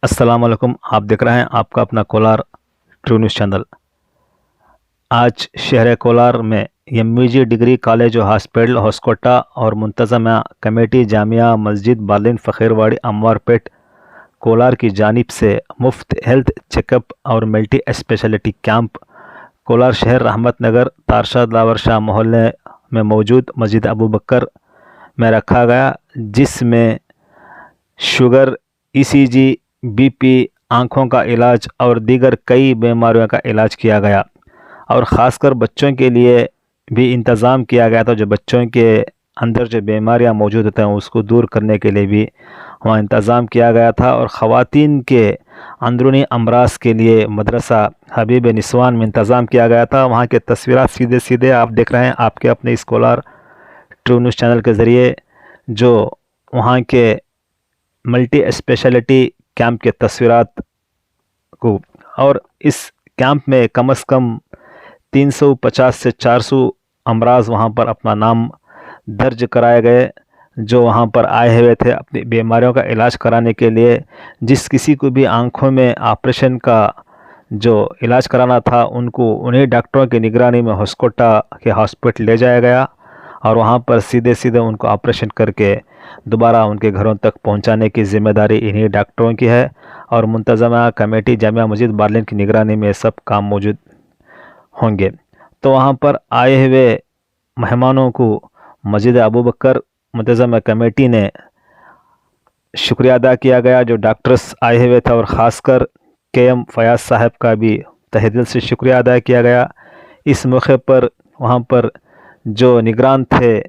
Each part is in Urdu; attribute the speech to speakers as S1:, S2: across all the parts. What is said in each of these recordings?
S1: السلام علیکم، آپ دیکھ رہے ہیں آپ کا اپنا کولار ٹرو نیوز چینل۔ آج شہر کولار میں MUG ڈگری کالج و ہاسپٹل ہوسکوٹہ اور منتظمہ کمیٹی جامعہ مسجد بالین فقیرواڑی اموار پیٹ کولار کی جانب سے مفت ہیلتھ چیک اپ اور ملٹی اسپیشلٹی کیمپ کولار شہر رحمت نگر تارشاد لاور شاہ محلے میں موجود مسجد ابوبکر میں رکھا گیا، جس میں شوگر، ECG، BP، آنکھوں کا علاج اور دیگر کئی بیماریوں کا علاج کیا گیا، اور خاص کر بچوں کے لیے بھی انتظام کیا گیا تھا۔ جو بچوں کے اندر جو بیماریاں موجود ہوتے ہیں اس کو دور کرنے کے لیے بھی وہاں انتظام کیا گیا تھا، اور خواتین کے اندرونی امراض کے لیے مدرسہ حبیب نسوان میں انتظام کیا گیا تھا۔ وہاں کے تصویرات سیدھے آپ دیکھ رہے ہیں آپ کے اپنے اس کولار ٹرو نیوز چینل کے ذریعے، جو وہاں کے ملٹی اسپیشلٹی کیمپ کے تصویرات کو، اور اس کیمپ میں کم از کم 350 سے 400 امراض وہاں پر اپنا نام درج کرائے گئے، جو وہاں پر آئے ہوئے تھے اپنی بیماریوں کا علاج کرانے کے لیے۔ جس کسی کو بھی آنکھوں میں آپریشن کا جو علاج کرانا تھا انہیں ڈاکٹروں کی نگرانی میں ہوسکوٹہ کے ہاسپٹل لے جایا گیا، اور وہاں پر سیدھے ان کو آپریشن کر کے دوبارہ ان کے گھروں تک پہنچانے کی ذمہ داری انہی ڈاکٹروں کی ہے، اور منتظمہ کمیٹی جامعہ مسجد بالین کی نگرانی میں سب کام موجود ہوں گے۔ تو وہاں پر آئے ہوئے مہمانوں کو مسجد ابوبکر منتظمہ کمیٹی نے شکریہ ادا کیا گیا، جو ڈاکٹرز آئے ہوئے تھے، اور خاص کر KM فیاض صاحب کا بھی تہہ دل سے شکریہ ادا کیا گیا۔ اس موقع پر وہاں پر جو نگران تھے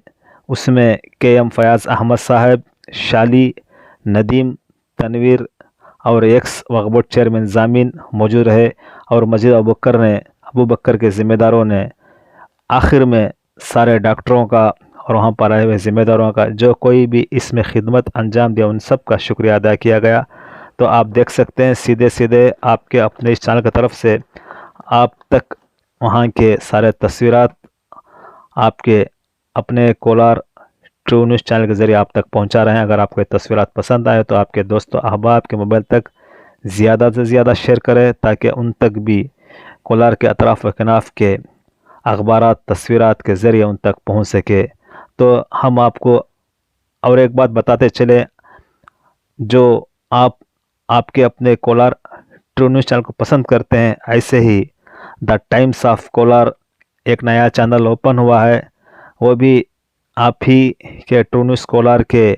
S1: اس میں KM فیاض احمد صاحب، شالی، ندیم، تنویر اور ایکس وقف بورڈ چیئرمین ضامن موجود رہے، اور مسجد ابوبکر کے ذمہ داروں نے آخر میں سارے ڈاکٹروں کا اور وہاں پر آئے ہوئے ذمہ داروں کا جو کوئی بھی اس میں خدمت انجام دیا ان سب کا شکریہ ادا کیا گیا۔ تو آپ دیکھ سکتے ہیں سیدھے آپ کے اپنے اس چینل کی طرف سے آپ تک وہاں کے سارے تصویرات آپ کے اپنے کولار ٹرو نیوز چینل کے ذریعے آپ تک پہنچا رہے ہیں۔ اگر آپ کو یہ تصویرات پسند آئے تو آپ کے دوست و احباب کے موبائل تک زیادہ سے زیادہ شیئر کریں، تاکہ ان تک بھی کولار کے اطراف و کناف کے اخبارات تصویرات کے ذریعے ان تک پہنچ سکے۔ تو ہم آپ کو اور ایک بات بتاتے چلے، جو آپ کے اپنے کولار ٹرو نیوز چینل کو پسند کرتے ہیں، ایسے ہی دا ٹائمز آف کولار ایک نیا چینل اوپن ہوا ہے، وہ بھی آپ ہی کے ٹرو نیوز کولار کے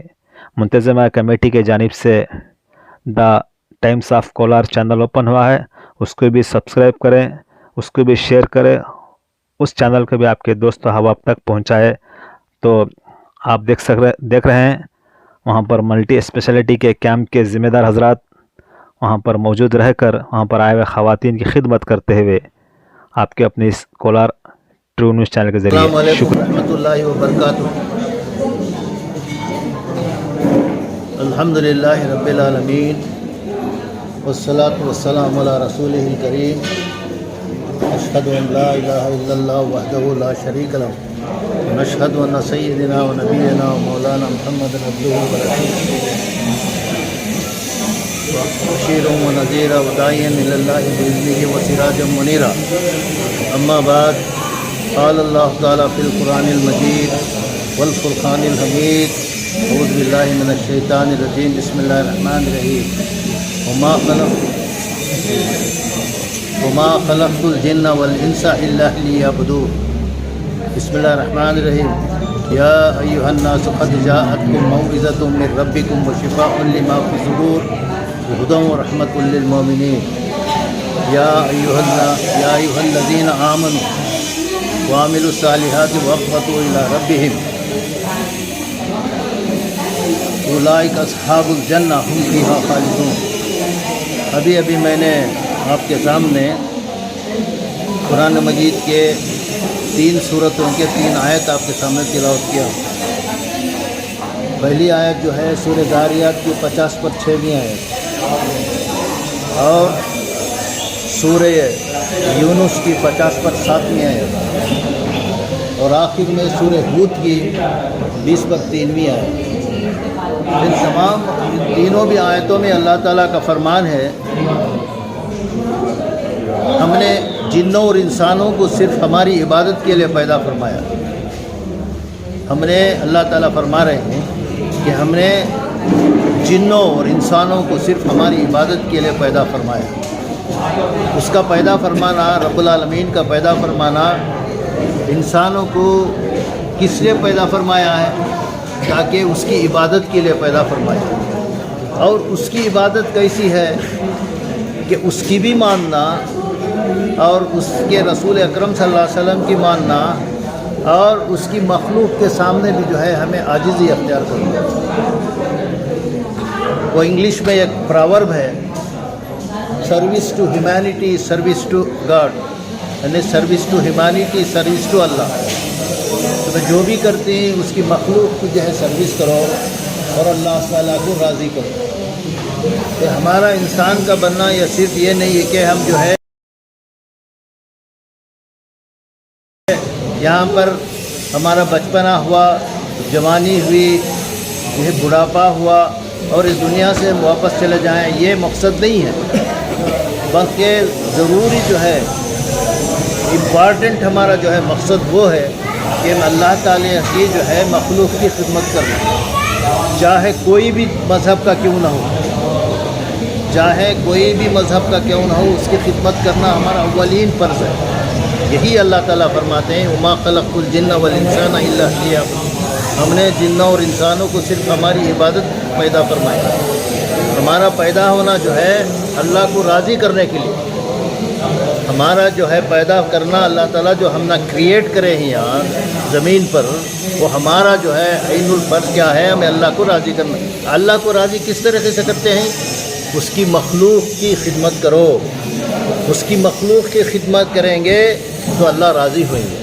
S1: منتظمہ کمیٹی کے جانب سے the times of Kolar channel open ہوا ہے۔ اس کو بھی سبسکرائب کریں، اس کو بھی شیئر کریں، اس چینل کو بھی آپ کے دوست و احباب تک پہنچائے۔ تو آپ دیکھ رہے ہیں وہاں پر ملٹی اسپیشلٹی کے کیمپ کے ذمہ دار حضرات وہاں پر موجود رہ کر وہاں پر آئے ہوئے خواتین کی خدمت کرتے ہوئے آپ کے اپنے اس کولار ٹرو نیوز چینل کے ذریعے
S2: السلام علیکم ورحمۃ اللہ وبرکاتہ۔ الحمدللہ رب العالمین والصلاة والسلام علی رسولہ الکریم، اشہد ان لا الہ الا اللہ وحدہ لا شریک لہ ونشہد ان سیدنا و نبینا و مولانا محمد عبدہ ورسولہ بشیرا و نذیرا و داعیا الی اللہ بإذنہ و سراجا منیرا۔ اما بعد، قال اللہ تعالیٰ فی القرآن المجید والفرقان الحمید، اعوذ باللہ من الشیطان الرجیم، بسم اللہ الرحمن الرحیم، وما خلقت الجن والانس الا لیعبدون۔ بسم اللہ الرحمن الرحیم، یا ایہا الناس قد جاءتکم موعظۃ من ربکم وشفاء لما فی الصدور وہدی ورحمۃ للمؤمنین۔ یا ایہا الذین آمنوا وعملوا الصالحات واخبتوا الى ربهم اولئک اصحاب الجنہ ہم فیہا خالدون۔ ابھی میں نے آپ کے سامنے قرآن مجید کے 3 سورتوں کے 3 آیت آپ کے سامنے تلاوت کیا۔ پہلی آیت جو ہے سورہ ذاریات کی 50 پر 6ویں آیت، اور سورہ یونس کی 50 پر 7ویں آیت، اور آخر میں سورہ ہود کی 20 پر 3ویں آیت۔ ان تمام تینوں بھی آیتوں میں اللہ تعالیٰ کا فرمان ہے، ہم نے جنوں اور انسانوں کو صرف ہماری عبادت کے لیے پیدا فرمایا۔ ہم نے اللہ تعالیٰ فرما رہے ہیں کہ ہم نے جنوں اور انسانوں کو صرف ہماری عبادت کے لیے پیدا فرمایا۔ اس کا پیدا فرمانا، رب العالمین کا پیدا فرمانا، انسانوں کو کس لیے پیدا فرمایا ہے؟ تاکہ اس کی عبادت کے لیے پیدا فرمایا۔ اور اس کی عبادت کیسی ہے کہ اس کی بھی ماننا اور اس کے رسول اکرم صلی اللہ علیہ وسلم کی ماننا اور اس کی مخلوق کے سامنے بھی جو ہے ہمیں عاجزی اختیار کرنا۔ وہ انگلش میں ایک پراورب ہے، service to humanity service to God, یعنی service to humanity service to اللہ۔ تو جو بھی کرتے ہیں اس کی مخلوق کی جو ہے سروس کرو اور اللہ تعالیٰ کو راضی کرو۔ کہ ہمارا انسان کا بننا یا صرف یہ نہیں ہے کہ ہم جو ہے یہاں پر ہمارا بچپنا ہوا، جوانی ہوئی، یہ بڑھاپا ہوا اور اس دنیا سے واپس چلے جائیں، یہ مقصد نہیں ہے، بلکہ ضروری جو ہے امپارٹنٹ ہمارا جو ہے مقصد وہ ہے کہ اللہ تعالیٰ کی جو ہے مخلوق کی خدمت کرنا، چاہے کوئی بھی مذہب کا کیوں نہ ہو، چاہے کوئی بھی مذہب کا کیوں نہ ہو، اس کی خدمت کرنا ہمارا اولین فرض ہے۔ یہی اللہ تعالیٰ فرماتے ہیں وما خلقت الجن والانسان الا لیعبدون، ہم نے جنوں اور انسانوں کو صرف ہماری عبادت پیدا فرمایا۔ ہمارا پیدا ہونا جو ہے اللہ کو راضی کرنے کے لیے، ہمارا جو ہے پیدا کرنا اللہ تعالیٰ جو ہم نہ کریٹ کرے ہیں یہاں زمین پر، وہ ہمارا جو ہے عین الفرض کیا ہے؟ ہمیں اللہ کو راضی کرنا۔ اللہ کو راضی کس طریقے سے کرتے ہیں؟ اس کی مخلوق کی خدمت کرو، اس کی مخلوق کی خدمت کریں گے تو اللہ راضی ہوئیں گے،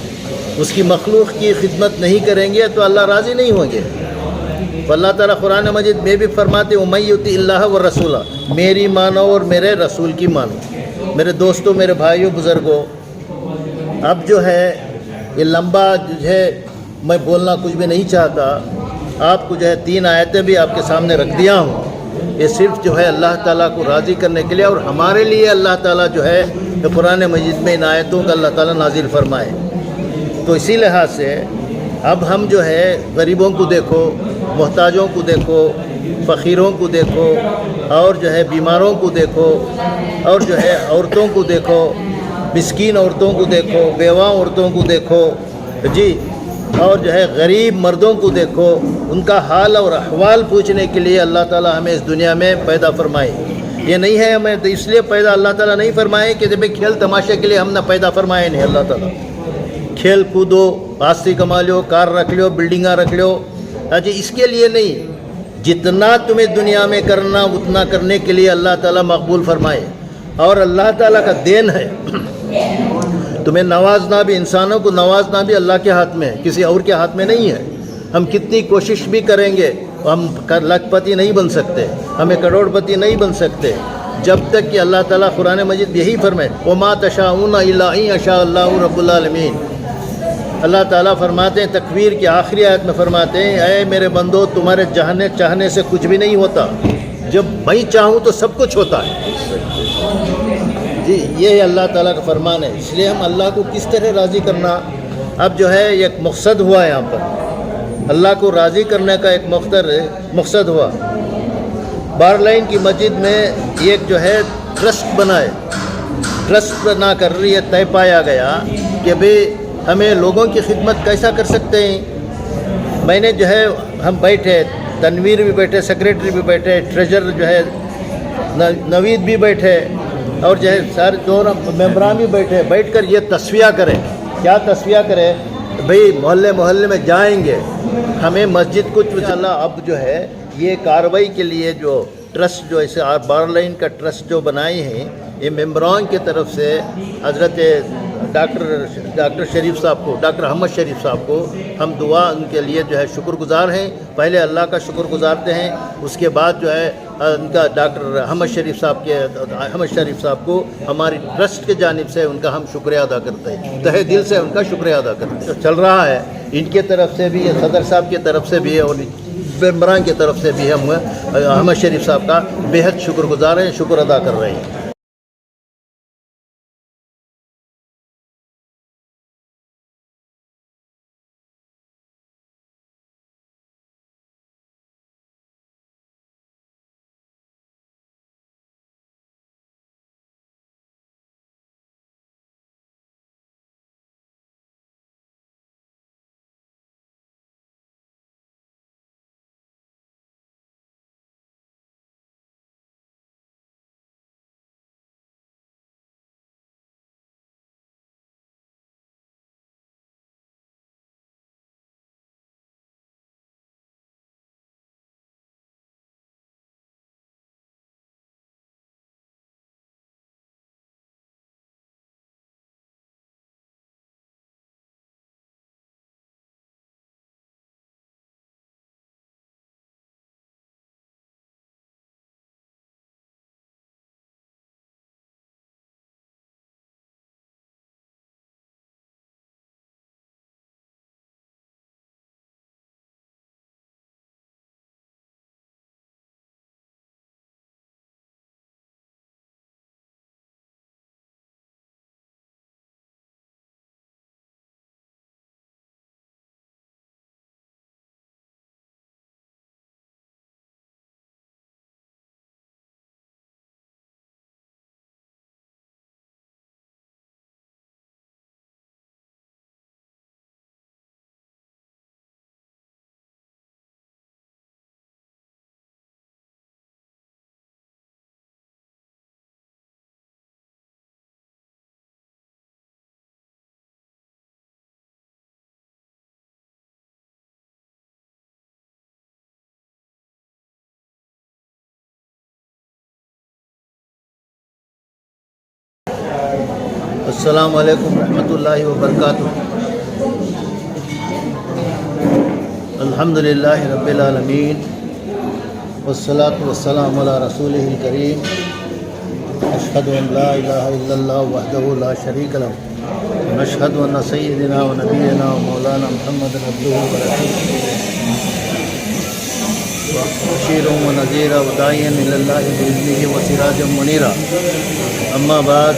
S2: اس کی مخلوق کی خدمت نہیں کریں گے تو اللہ راضی نہیں ہوں گے۔ تو اللہ تعالیٰ قرآن مجید میں بھی فرماتے وَمَن یُطِعِ اللَّهَ وَالرَّسُولَ، میری مانو اور میرے رسول کی مانو۔ میرے دوستوں، میرے بھائیوں، بزرگوں، اب جو ہے یہ لمبا جو ہے میں بولنا کچھ بھی نہیں چاہتا، آپ کو جو ہے 3 آیتیں بھی آپ کے سامنے رکھ دیا ہوں، یہ صرف جو ہے اللہ تعالیٰ کو راضی کرنے کے لیے اور ہمارے لیے اللہ تعالیٰ جو ہے قرآن مجید میں ان آیتوں کا اللہ تعالیٰ نازل فرمائے۔ تو اسی لحاظ سے اب ہم جو ہے غریبوں کو دیکھو، محتاجوں کو دیکھو، فقیروں کو دیکھو، اور جو ہے بیماروں کو دیکھو، اور جو ہے عورتوں کو دیکھو، مسکین عورتوں کو دیکھو، بیوہ عورتوں کو دیکھو جی، اور جو ہے غریب مردوں کو دیکھو، ان کا حال اور احوال پوچھنے کے لیے اللہ تعالیٰ ہمیں اس دنیا میں پیدا فرمائے۔ یہ نہیں ہے ہمیں اس لیے پیدا اللہ تعالیٰ نہیں فرمائے کہ جب کھیل تماشے کے لیے ہم نے پیدا فرمائے نہیں۔ اللہ تعالیٰ کھیل کودو، آستی کما لو، کار رکھ لو، بلڈنگاں رکھ لو، جی اس کے لیے نہیں، جتنا تمہیں دنیا میں کرنا اتنا کرنے کے لیے اللہ تعالیٰ مقبول فرمائے۔ اور اللہ تعالیٰ کا دین ہے، تمہیں نوازنا بھی، انسانوں کو نوازنا بھی اللہ کے ہاتھ میں ہے، کسی اور کے ہاتھ میں نہیں ہے۔ ہم کتنی کوشش بھی کریں گے ہم لاکھ پتی نہیں بن سکتے، ہمیں کروڑ پتی نہیں بن سکتے، جب تک کہ اللہ تعالیٰ قرآن مجید یہی فرمائے وَمَا تَشَاءُونَ إِلَّا أَن يَشَاءَ اللَّهُ رَبُّ العالمین۔ اللہ تعالیٰ فرماتے ہیں تکویر کی آخری آیت میں فرماتے ہیں اے میرے بندو تمہارے چاہنے سے کچھ بھی نہیں ہوتا، جب میں چاہوں تو سب کچھ ہوتا ہے۔ جی یہ اللہ تعالیٰ کا فرمان ہے، اس لیے ہم اللہ کو کس طرح راضی کرنا، اب جو ہے ایک مقصد ہوا یہاں پر، اللہ کو راضی کرنے کا ایک مقصد ہوا۔ بارلائن کی مسجد میں ایک جو ہے ٹرسٹ بنائے، ٹرسٹ بنا کر یہ طے پایا گیا کہ بھئی ہمیں لوگوں کی خدمت کیسا کر سکتے ہیں۔ میں نے جو ہے ہم بیٹھے، تنویر بھی بیٹھے، سیکریٹری بھی بیٹھے، ٹریجر جو ہے نوید بھی بیٹھے، اور جو ہے سارے دونوں ممبران بھی بیٹھ کر یہ تصفیہ کریں۔ کیا تصفیہ کرے؟ بھئی محلے میں جائیں گے، ہمیں مسجد کچھ انشاءاللہ اب جو ہے یہ کارروائی کے لیے جو ٹرسٹ جو ایسے بارلائن کا ٹرسٹ جو بنائے ہیں، یہ ممبران کی طرف سے حضرت ڈاکٹر شریف صاحب کو، ڈاکٹر احمد شریف صاحب کو ہم دعا ان کے لیے جو ہے شکر گزار ہیں۔ پہلے اللہ کا شکر گزارتے ہیں، اس کے بعد جو ہے ان کا ڈاکٹر احمد شریف صاحب کو ہماری ٹرسٹ کی جانب سے ان کا ہم شکریہ ادا کرتے ہیں، تہہ دل سے ان کا شکریہ ادا کرتے ہیں۔ چل رہا ہے ان کے طرف سے بھی، صدر صاحب کی طرف سے بھی، اور ممبران کی طرف سے بھی ہم احمد شریف صاحب کا بےحد شکر گزار ہیں، شکر ادا کر رہے ہیں۔ السلام علیکم ورحمۃ اللہ وبرکاتہ۔ الحمدللہ رب العالمین والصلاة والسلام علی رسولہ الکریم، اشہد ان لا الہ الا اللہ وحدہ لا شریک لہ ونشہد ان سیدنا و نبینا و مولانا محمد عبدہ ورسولہ بشیرا و نذیرا و داعیا الی اللہ بإذنہ و سراجا منیرا، اما بعد،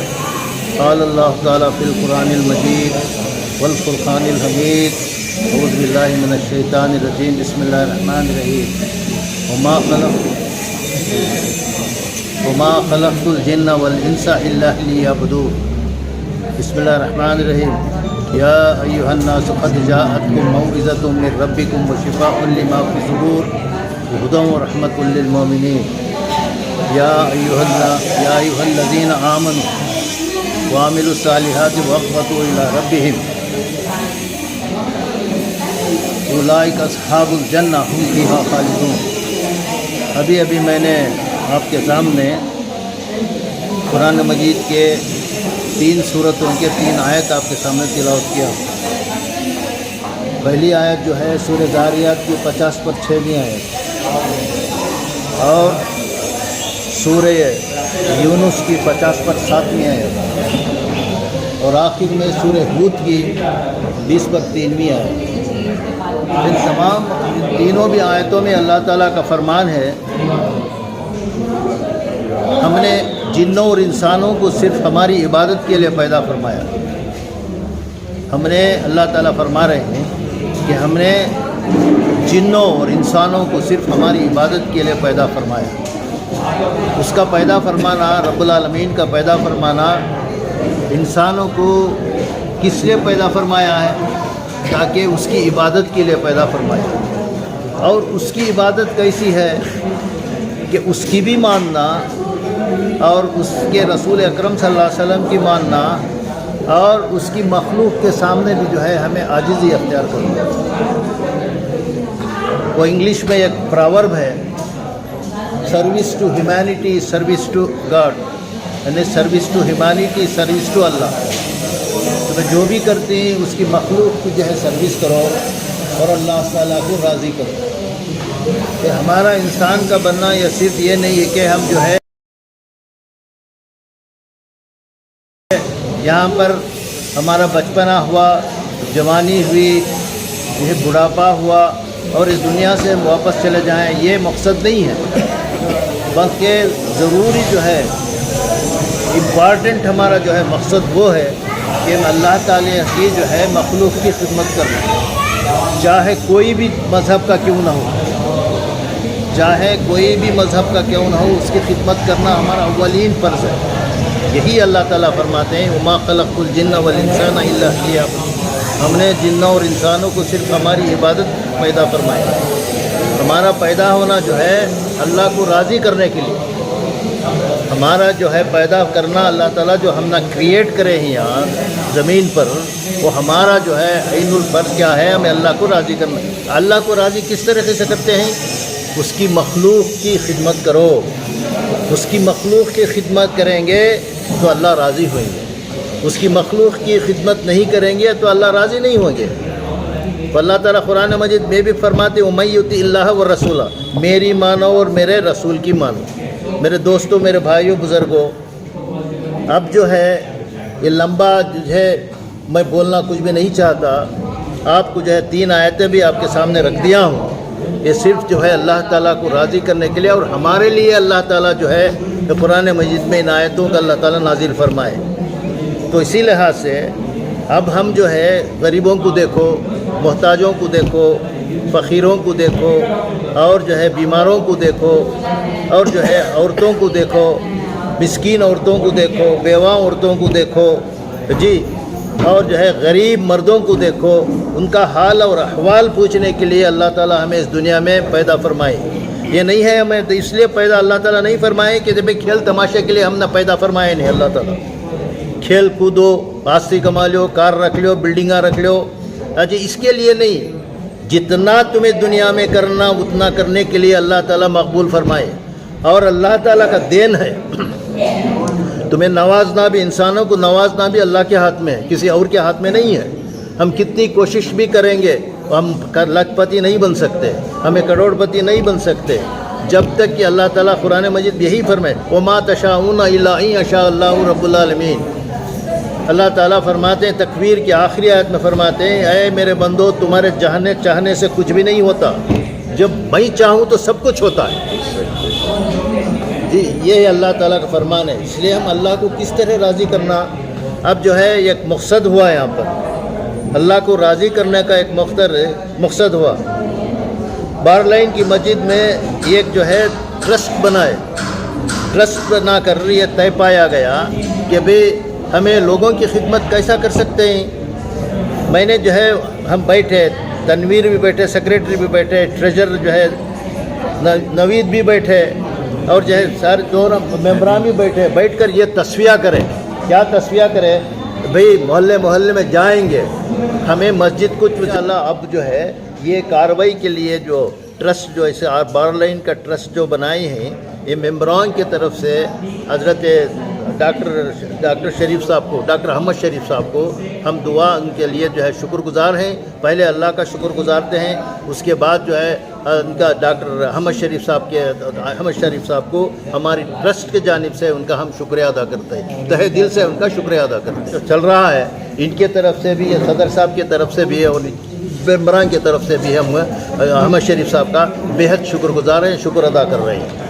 S2: قال اللہ تعالیٰ فی القرآن المجید والفرقان الحمید، اعوذ باللہ من الشیطان الرجیم، بسم اللہ الرحمن الرحیم، وما خلقت الجن والانس الا لیعبدون، بسم اللہ الرحمن الرحیم، یا ایہا الناس قد جاءتکم موعظۃ من ربکم وشفاء لما فی الصدور وہدی ورحمۃ للمؤمنین، یا ایہا الذین آمنوا وعملوا الصالحات واخبتوا الى ربهم اولئک اصحاب الجنہ هم فیہا خالدون۔ ابھی میں نے آپ کے سامنے قرآن مجید کے 3 سورتوں کے 3 آیت آپ کے سامنے تلاوت کیا۔ پہلی آیت جو ہے سورہ ذاریات کی 50 پر 6ویں آیت، اور سورہ یونس کی 50 پر 7ویں آیت، اور آخر میں سورہ ہود کی 20 پر 3ویں آیت۔ ان تمام تینوں بھی آیتوں میں اللہ تعالیٰ کا فرمان ہے، ہم نے جنوں اور انسانوں کو صرف ہماری عبادت کے لیے پیدا فرمایا۔ ہم نے، اللہ تعالیٰ فرما رہے ہیں کہ ہم نے جنوں اور انسانوں کو صرف ہماری عبادت کے لیے پیدا فرمایا۔ اس کا پیدا فرمانا، رب العالمین کا پیدا فرمانا، انسانوں کو کس لیے پیدا فرمایا ہے؟ تاکہ اس کی عبادت کے لیے پیدا فرمایا۔ اور اس کی عبادت کیسی ہے کہ اس کی بھی ماننا، اور اس کے رسول اکرم صلی اللہ علیہ وسلم کی ماننا، اور اس کی مخلوق کے سامنے بھی جو ہے ہمیں عاجزی اختیار کرنا۔ وہ انگلش میں ایک پراورب ہے، service to humanity service to God, یعنی service to humanity service to اللہ۔ تو جو بھی کرتے ہیں اس کی مخلوق کی جو ہے سروس کرو، اور اللہ تعالیٰ کو راضی کرو۔ کہ ہمارا انسان کا بننا یا صرف یہ نہیں ہے کہ ہم جو ہے یہاں پر ہمارا بچپنا ہوا، جوانی ہوئی، یہ بڑھاپا ہوا، اور اس دنیا سے ہم واپس چلے جائیں، یہ مقصد نہیں ہے، بلکہ ضروری جو ہے امپارٹنٹ ہمارا جو ہے مقصد وہ ہے کہ ہم اللہ تعالیٰ کی جو ہے مخلوق کی خدمت کرنا، چاہے کوئی بھی مذہب کا کیوں نہ ہو، چاہے کوئی بھی مذہب کا کیوں نہ ہو، اس کی خدمت کرنا ہمارا اولین فرض ہے۔ یہی اللہ تعالیٰ فرماتے ہیں وما خلقت الجن والانسان الا لیعبدون، ہم نے جنوں اور انسانوں کو صرف ہماری عبادت پیدا فرمایا۔ ہمارا پیدا ہونا جو ہے اللہ کو راضی کرنے کے لیے، ہمارا جو ہے پیدا کرنا اللہ تعالیٰ جو ہم نہ کریٹ کرے ہیں یہاں زمین پر، وہ ہمارا جو ہے عین الفرض کیا ہے، ہمیں اللہ کو راضی کرنا۔ اللہ کو راضی کس طریقے سے کرتے ہیں؟ اس کی مخلوق کی خدمت کرو، اس کی مخلوق کی خدمت کریں گے تو اللہ راضی ہوئیں گے، اس کی مخلوق کی خدمت نہیں کریں گے تو اللہ راضی نہیں ہوں گے۔ تو اللہ تعالیٰ قرآن مجید میں بھی فرماتے وَمَن یُطِعِ اللَّهَ وَالرَّسُولَ، میری مانو اور میرے رسول کی مانو۔ میرے دوستوں، میرے بھائیوں، بزرگوں، اب جو ہے یہ لمبا جو ہے میں بولنا کچھ بھی نہیں چاہتا، آپ کو جو ہے 3 آیتیں بھی آپ کے سامنے رکھ دیا ہوں، یہ صرف جو ہے اللہ تعالیٰ کو راضی کرنے کے لیے، اور ہمارے لیے اللہ تعالیٰ جو ہے قرآن مجید میں ان آیتوں کا اللہ تعالیٰ نازل فرمائے۔ تو اسی لحاظ سے اب ہم جو ہے غریبوں کو دیکھو، محتاجوں کو دیکھو، فقیروں کو دیکھو، اور جو ہے بیماروں کو دیکھو، اور جو ہے عورتوں کو دیکھو، مسکین عورتوں کو دیکھو، بیوہ عورتوں کو دیکھو جی، اور جو ہے غریب مردوں کو دیکھو، ان کا حال اور احوال پوچھنے کے لیے اللہ تعالیٰ ہمیں اس دنیا میں پیدا فرمائے۔ یہ نہیں ہے ہمیں اس لیے پیدا اللہ تعالیٰ نہیں فرمائے کہ جب کھیل تماشے کے لیے ہم نہ پیدا فرمائے، نہیں اللہ تعالیٰ کھیل کودو، آستی کما لو، کار رکھ لو، بلڈنگاں رکھ لو، جی اس کے لیے نہیں، جتنا تمہیں دنیا میں کرنا اتنا کرنے کے لیے اللہ تعالیٰ مقبول فرمائے۔ اور اللہ تعالیٰ کا دین ہے، تمہیں نوازنا بھی، انسانوں کو نوازنا بھی اللہ کے ہاتھ میں ہے، کسی اور کے ہاتھ میں نہیں ہے۔ ہم کتنی کوشش بھی کریں گے ہم لاکھ پتی نہیں بن سکتے، ہمیں کروڑ پتی نہیں بن سکتے، جب تک کہ اللہ تعالیٰ قرآن مجید یہی فرمائے وَمَا تَشَاءُونَ إِلَّا أَن يَشَاءَ اللَّهُ رَبُّ الْعَالَمِينَ۔ اللہ تعالیٰ فرماتے ہیں تکویر کی آخری آیت میں فرماتے ہیں اے میرے بندو، تمہارے چاہنے سے کچھ بھی نہیں ہوتا، جب میں چاہوں تو سب کچھ ہوتا ہے۔ جی یہ اللہ تعالیٰ کا فرمان ہے، اس لیے ہم اللہ کو کس طرح راضی کرنا، اب جو ہے ایک مقصد ہوا یہاں پر، اللہ کو راضی کرنے کا ایک مقصد ہوا۔ بارلائن کی مسجد میں ایک جو ہے ٹرسٹ بنائے، ٹرسٹ بنا کر یہ طے پایا گیا کہ بھئی ہمیں لوگوں کی خدمت کیسا کر سکتے ہیں۔ میں نے جو ہے ہم بیٹھے، تنویر بھی بیٹھے، سیکریٹری بھی بیٹھے، ٹریجر جو ہے نوید بھی بیٹھے، اور جو ہے سارے دونوں ممبران بھی بیٹھے، بیٹھ کر یہ تصفیہ کرے۔ کیا تصفیہ کرے؟ بھئی محلے میں جائیں گے، ہمیں مسجد کچھ اللہ اب جو ہے یہ کارروائی کے لیے جو ٹرسٹ جو ایسے بارلائن کا ٹرسٹ جو بنائی ہیں، یہ ممبران کی طرف سے حضرت ڈاکٹر شریف صاحب کو، ڈاکٹر احمد شریف صاحب کو ہم دعا ان کے لیے جو ہے شکر گزار ہیں، پہلے اللہ کا شکر گزارتے ہیں، اس کے بعد جو ہے ان کا ڈاکٹر احمد شریف صاحب کو ہماری ٹرسٹ کی جانب سے ان کا ہم شکریہ ادا کرتے ہیں، تہہ دل سے ان کا شکریہ ادا کرتے ہیں۔ چل رہا ہے ان کی طرف سے بھی، صدر صاحب کی طرف سے بھی ہے، اور ممبران کی طرف سے بھی ہم احمد شریف صاحب کا بے حد شکر گزار ہیں، شکر ادا کر رہے ہیں۔